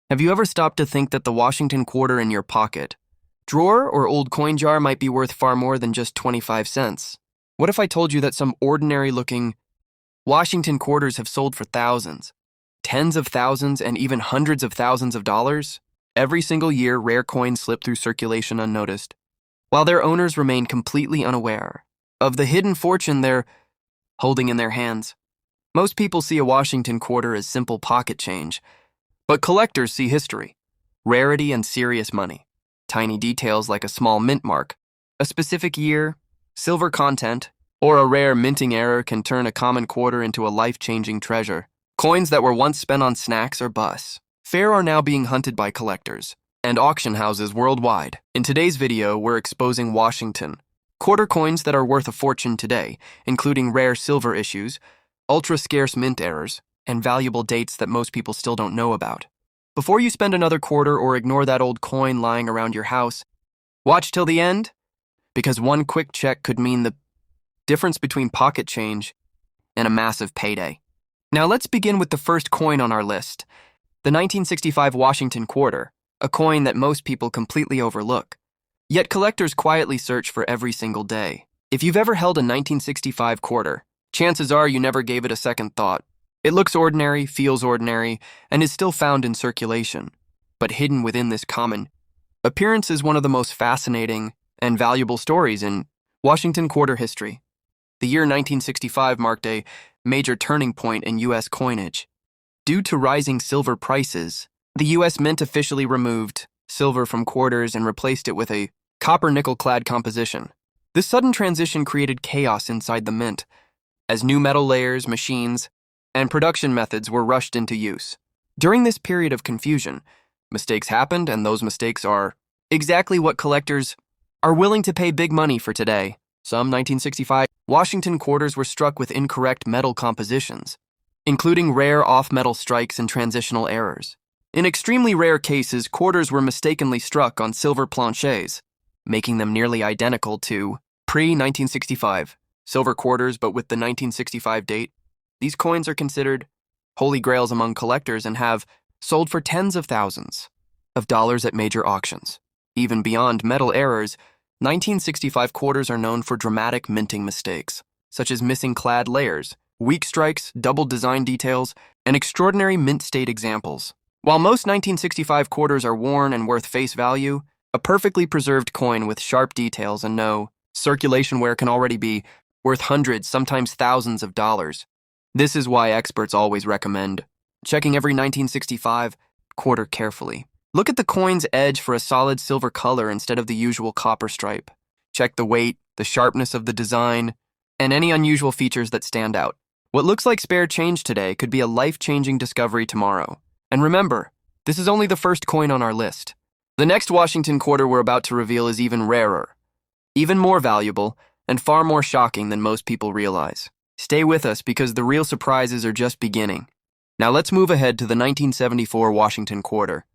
Have you ever stopped to think that the Washington quarter in your pocket, drawer, or old coin jar might be worth far more than just 25 cents? What if I told you that some ordinary-looking Washington quarters have sold for thousands, tens of thousands, and even hundreds of thousands of dollars? Every single year, rare coins slip through circulation unnoticed, while their owners remain completely unaware of the hidden fortune they're holding in their hands. Most people see a Washington quarter as simple pocket change, but collectors see history, rarity, and serious money. Tiny details like a small mint mark, a specific year, silver content, or a rare minting error can turn a common quarter into a life-changing treasure. Coins that were once spent on snacks or bus fare are now being hunted by collectors and auction houses worldwide. In today's video, we're exposing Washington quarter coins that are worth a fortune today, including rare silver issues, ultra-scarce mint errors, and valuable dates that most people still don't know about. Before you spend another quarter or ignore that old coin lying around your house, watch till the end, because one quick check could mean the difference between pocket change and a massive payday. Now let's begin with the first coin on our list, the 1965 Washington quarter, a coin that most people completely overlook. Yet collectors quietly search for every single day. If you've ever held a 1965 quarter, chances are you never gave it a second thought. It looks ordinary, feels ordinary, and is still found in circulation. But hidden within this common appearance is one of the most fascinating and valuable stories in Washington quarter history. The year 1965 marked a major turning point in U.S. coinage. Due to rising silver prices, the U.S. Mint officially removed silver from quarters and replaced it with a copper-nickel-clad composition. This sudden transition created chaos inside the mint, as new metal layers, machines, and production methods were rushed into use. During this period of confusion, mistakes happened, and those mistakes are exactly what collectors are willing to pay big money for today. Some 1965 Washington quarters were struck with incorrect metal compositions, including rare off-metal strikes and transitional errors. In extremely rare cases, quarters were mistakenly struck on silver planchets, making them nearly identical to pre-1965 silver quarters, but with the 1965 date. These coins are considered holy grails among collectors and have sold for tens of thousands of dollars at major auctions. Even beyond metal errors, 1965 quarters are known for dramatic minting mistakes, such as missing clad layers, weak strikes, double design details, and extraordinary mint state examples. While most 1965 quarters are worn and worth face value, a perfectly preserved coin with sharp details and no circulation wear can already be worth hundreds, sometimes thousands of dollars. This is why experts always recommend checking every 1965 quarter carefully. Look at the coin's edge for a solid silver color instead of the usual copper stripe. Check the weight, the sharpness of the design, and any unusual features that stand out. What looks like spare change today could be a life-changing discovery tomorrow. And remember, this is only the first coin on our list. The next Washington quarter we're about to reveal is even rarer, even more valuable, and far more shocking than most people realize. Stay with us because the real surprises are just beginning. Now let's move ahead to the 1974 Washington quarter,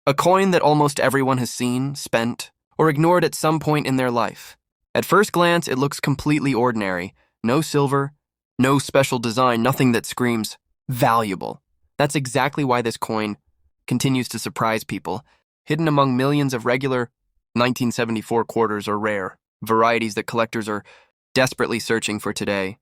a coin that almost everyone has seen, spent, or ignored at some point in their life. At first glance, it looks completely ordinary. No silver, no special design, nothing that screams valuable. That's exactly why this coin continues to surprise people. Hidden among millions of regular 1974 quarters are rare varieties that collectors are desperately searching for today.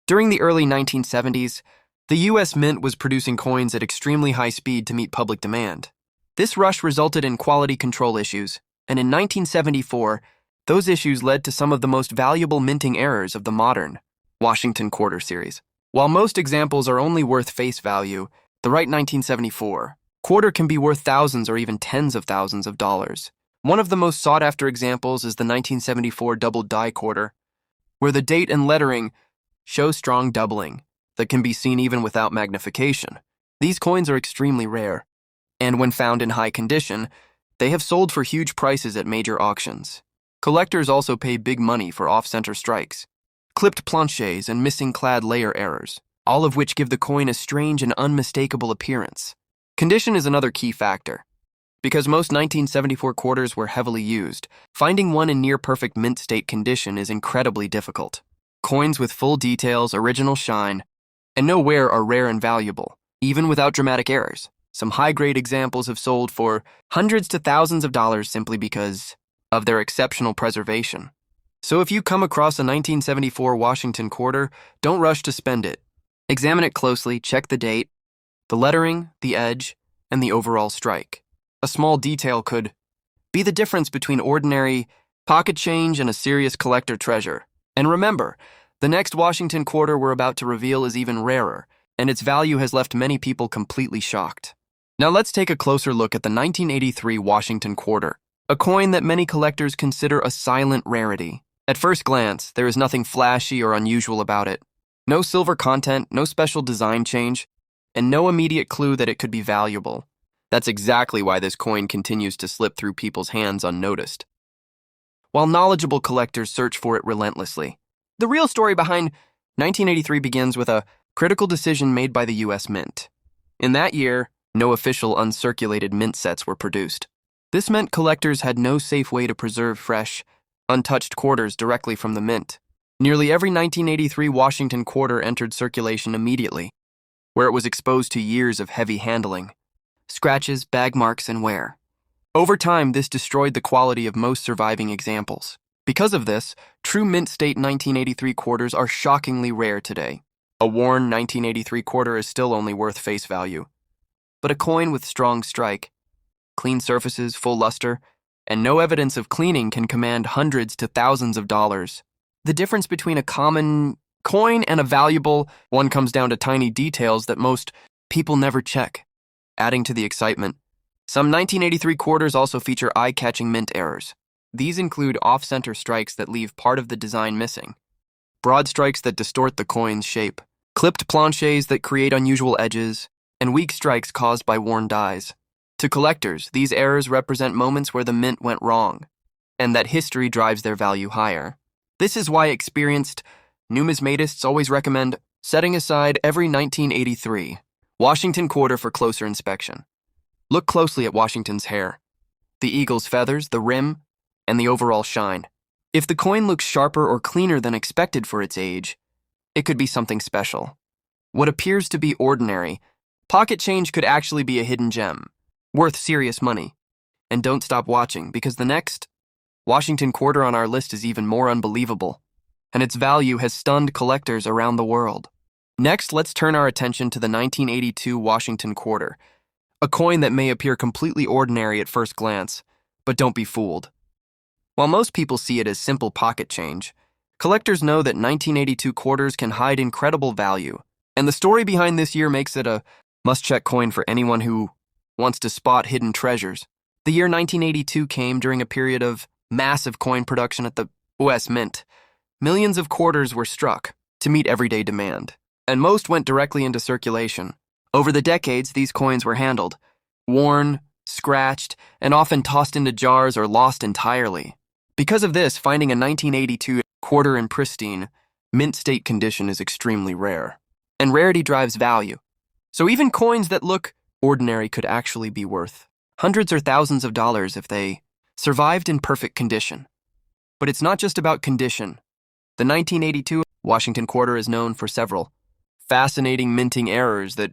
During the early 1970s, the U.S. Mint was producing coins at extremely high speed to meet public demand. This rush resulted in quality control issues, and in 1974, those issues led to some of the most valuable minting errors of the modern Washington quarter series. While most examples are only worth face value, the right 1974 quarter can be worth thousands or even tens of thousands of dollars. One of the most sought-after examples is the 1974 double die quarter, where the date and lettering show strong doubling that can be seen even without magnification. These coins are extremely rare, and when found in high condition, they have sold for huge prices at major auctions. Collectors also pay big money for off-center strikes, clipped planchets, and missing clad layer errors, all of which give the coin a strange and unmistakable appearance. Condition is another key factor. Because most 1974 quarters were heavily used, finding one in near-perfect mint state condition is incredibly difficult. Coins with full details, original shine, and no wear are rare and valuable, even without dramatic errors. Some high-grade examples have sold for hundreds to thousands of dollars simply because of their exceptional preservation. So if you come across a 1974 Washington quarter, don't rush to spend it. Examine it closely, check the date, the lettering, the edge, and the overall strike. A small detail could be the difference between ordinary pocket change and a serious collector treasure. And remember, the next Washington quarter we're about to reveal is even rarer, and its value has left many people completely shocked. Now let's take a closer look at the 1983 Washington quarter, a coin that many collectors consider a silent rarity. At first glance, there is nothing flashy or unusual about it. No silver content, no special design change, and no immediate clue that it could be valuable. That's exactly why this coin continues to slip through people's hands unnoticed, while knowledgeable collectors search for it relentlessly. The real story behind 1983 begins with a critical decision made by the U.S. Mint. In that year, no official uncirculated mint sets were produced. This meant collectors had no safe way to preserve fresh, untouched quarters directly from the mint. Nearly every 1983 Washington quarter entered circulation immediately, where it was exposed to years of heavy handling, scratches, bag marks, and wear. Over time, this destroyed the quality of most surviving examples. Because of this, true mint state 1983 quarters are shockingly rare today. A worn 1983 quarter is still only worth face value. But a coin with strong strike, clean surfaces, full luster, and no evidence of cleaning can command hundreds to thousands of dollars. The difference between a common coin and a valuable one comes down to tiny details that most people never check. Adding to the excitement, some 1983 quarters also feature eye-catching mint errors. These include off-center strikes that leave part of the design missing, broad strikes that distort the coin's shape, clipped planches that create unusual edges, and weak strikes caused by worn dies. To collectors, these errors represent moments where the mint went wrong, and that history drives their value higher. This is why experienced numismatists always recommend setting aside every 1983 Washington quarter for closer inspection. Look closely at Washington's hair, the eagle's feathers, the rim, and the overall shine. If the coin looks sharper or cleaner than expected for its age, it could be something special. What appears to be ordinary pocket change could actually be a hidden gem, worth serious money. And don't stop watching, because the next Washington quarter on our list is even more unbelievable, and its value has stunned collectors around the world. Next, let's turn our attention to the 1982 Washington quarter, a coin that may appear completely ordinary at first glance, but don't be fooled. While most people see it as simple pocket change, collectors know that 1982 quarters can hide incredible value, and the story behind this year makes it a must-check coin for anyone who wants to spot hidden treasures. The year 1982 came during a period of massive coin production at the U.S. Mint. Millions of quarters were struck to meet everyday demand, and most went directly into circulation. Over the decades, these coins were handled, worn, scratched, and often tossed into jars or lost entirely. Because of this, finding a 1982 quarter in pristine, mint state condition is extremely rare, and rarity drives value. So even coins that look ordinary could actually be worth hundreds or thousands of dollars if they survived in perfect condition. But it's not just about condition. The 1982 Washington quarter is known for several fascinating minting errors that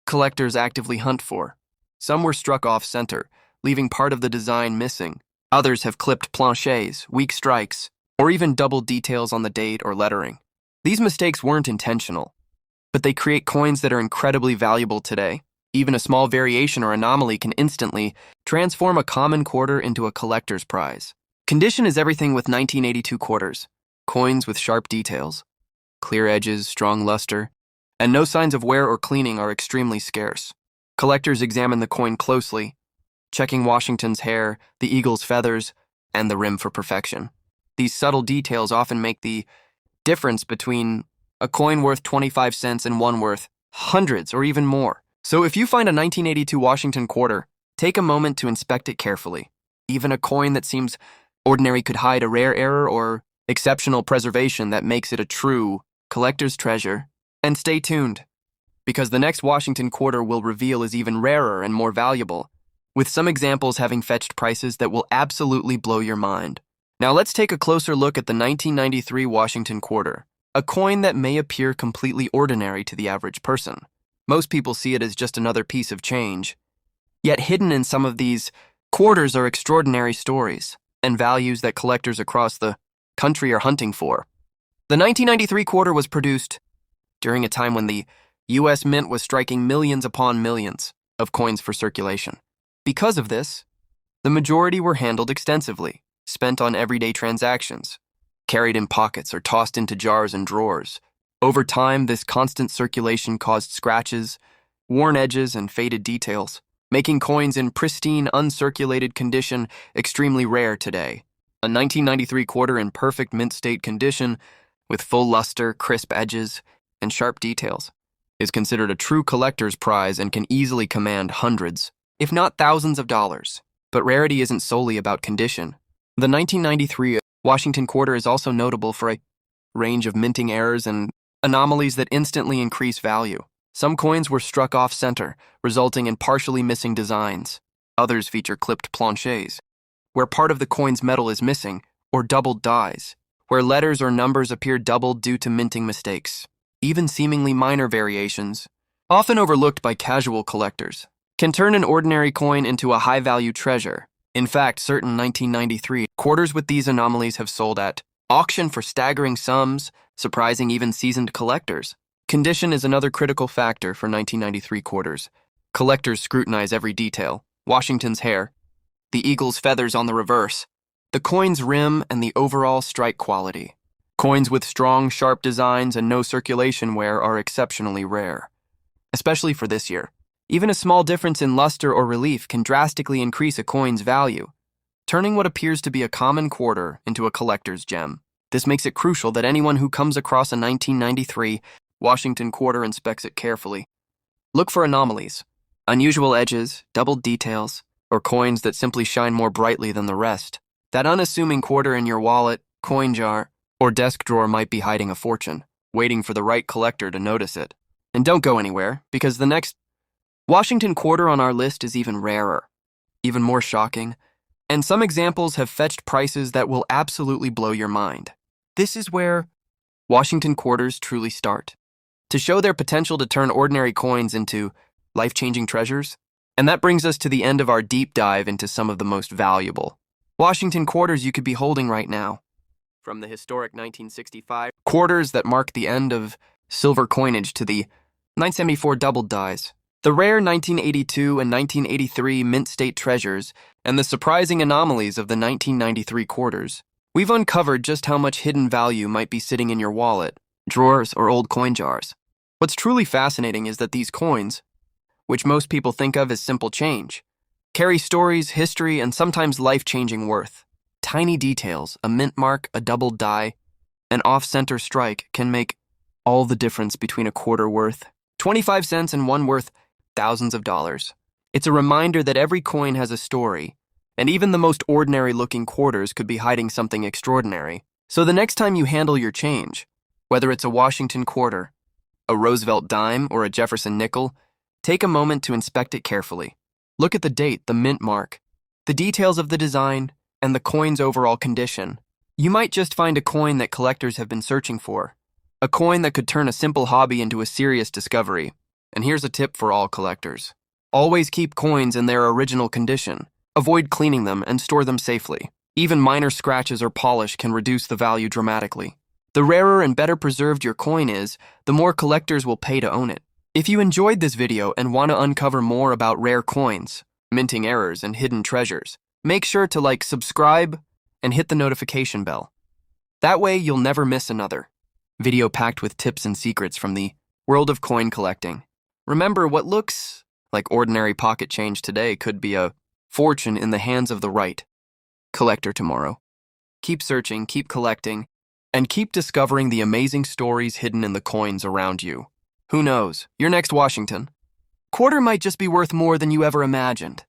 collectors actively hunt for. Some were struck off-center, leaving part of the design missing. Others have clipped planches, weak strikes, or even double details on the date or lettering. These mistakes weren't intentional, but they create coins that are incredibly valuable today. Even a small variation or anomaly can instantly transform a common quarter into a collector's prize. Condition is everything with 1982 quarters. Coins with sharp details, clear edges, strong luster, and no signs of wear or cleaning are extremely scarce. Collectors examine the coin closely, checking Washington's hair, the eagle's feathers, and the rim for perfection. These subtle details often make the difference between a coin worth 25 cents and one worth hundreds or even more. So if you find a 1982 Washington quarter, take a moment to inspect it carefully. Even a coin that seems ordinary could hide a rare error or exceptional preservation that makes it a true collector's treasure. And stay tuned, because the next Washington quarter we'll reveal is even rarer and more valuable, with some examples having fetched prices that will absolutely blow your mind. Now let's take a closer look at the 1993 Washington quarter, a coin that may appear completely ordinary to the average person. Most people see it as just another piece of change. Yet hidden in some of these quarters are extraordinary stories and values that collectors across the country are hunting for. The 1993 quarter was produced during a time when the U.S. Mint was striking millions upon millions of coins for circulation. Because of this, the majority were handled extensively, spent on everyday transactions, carried in pockets or tossed into jars and drawers. Over time, this constant circulation caused scratches, worn edges, and faded details, making coins in pristine, uncirculated condition extremely rare today. A 1993 quarter in perfect mint state condition, with full luster, crisp edges, and sharp details, is considered a true collector's prize and can easily command hundreds, if not thousands of dollars. But rarity isn't solely about condition. The 1993 Washington quarter is also notable for a range of minting errors and anomalies that instantly increase value. Some coins were struck off-center, resulting in partially missing designs. Others feature clipped planchets, where part of the coin's metal is missing, or doubled dies, where letters or numbers appear doubled due to minting mistakes. Even seemingly minor variations, often overlooked by casual collectors, can turn an ordinary coin into a high-value treasure. In fact, certain 1993 quarters with these anomalies have sold at auction for staggering sums, surprising even seasoned collectors. Condition is another critical factor for 1993 quarters. Collectors scrutinize every detail: Washington's hair, the eagle's feathers on the reverse, the coin's rim, and the overall strike quality. Coins with strong, sharp designs and no circulation wear are exceptionally rare, especially for this year. Even a small difference in luster or relief can drastically increase a coin's value, turning what appears to be a common quarter into a collector's gem. This makes it crucial that anyone who comes across a 1993 Washington quarter inspects it carefully. Look for anomalies, unusual edges, doubled details, or coins that simply shine more brightly than the rest. That unassuming quarter in your wallet, coin jar, or desk drawer might be hiding a fortune, waiting for the right collector to notice it. And don't go anywhere, because the next Washington quarter on our list is even rarer, even more shocking, and some examples have fetched prices that will absolutely blow your mind. This is where Washington quarters truly start, to show their potential to turn ordinary coins into life-changing treasures. And that brings us to the end of our deep dive into some of the most valuable Washington quarters you could be holding right now. From the historic 1965 quarters that mark the end of silver coinage to the 1974 doubled dies, the rare 1982 and 1983 mint state treasures, and the surprising anomalies of the 1993 quarters, we've uncovered just how much hidden value might be sitting in your wallet, drawers, or old coin jars. What's truly fascinating is that these coins, which most people think of as simple change, carry stories, history, and sometimes life-changing worth. Tiny details, a mint mark, a doubled die, an off-center strike can make all the difference between a quarter worth 25 cents and one worth thousands of dollars. It's a reminder that every coin has a story, and even the most ordinary-looking quarters could be hiding something extraordinary. So the next time you handle your change, whether it's a Washington quarter, a Roosevelt dime, or a Jefferson nickel, take a moment to inspect it carefully. Look at the date, the mint mark, the details of the design, and the coin's overall condition. You might just find a coin that collectors have been searching for, a coin that could turn a simple hobby into a serious discovery. And here's a tip for all collectors. Always keep coins in their original condition. Avoid cleaning them and store them safely. Even minor scratches or polish can reduce the value dramatically. The rarer and better preserved your coin is, the more collectors will pay to own it. If you enjoyed this video and want to uncover more about rare coins, minting errors, and hidden treasures, make sure to subscribe, and hit the notification bell. That way you'll never miss another video packed with tips and secrets from the world of coin collecting. Remember, what looks like ordinary pocket change today could be a fortune in the hands of the right collector tomorrow. Keep searching, keep collecting, and keep discovering the amazing stories hidden in the coins around you. Who knows, your next Washington quarter might just be worth more than you ever imagined.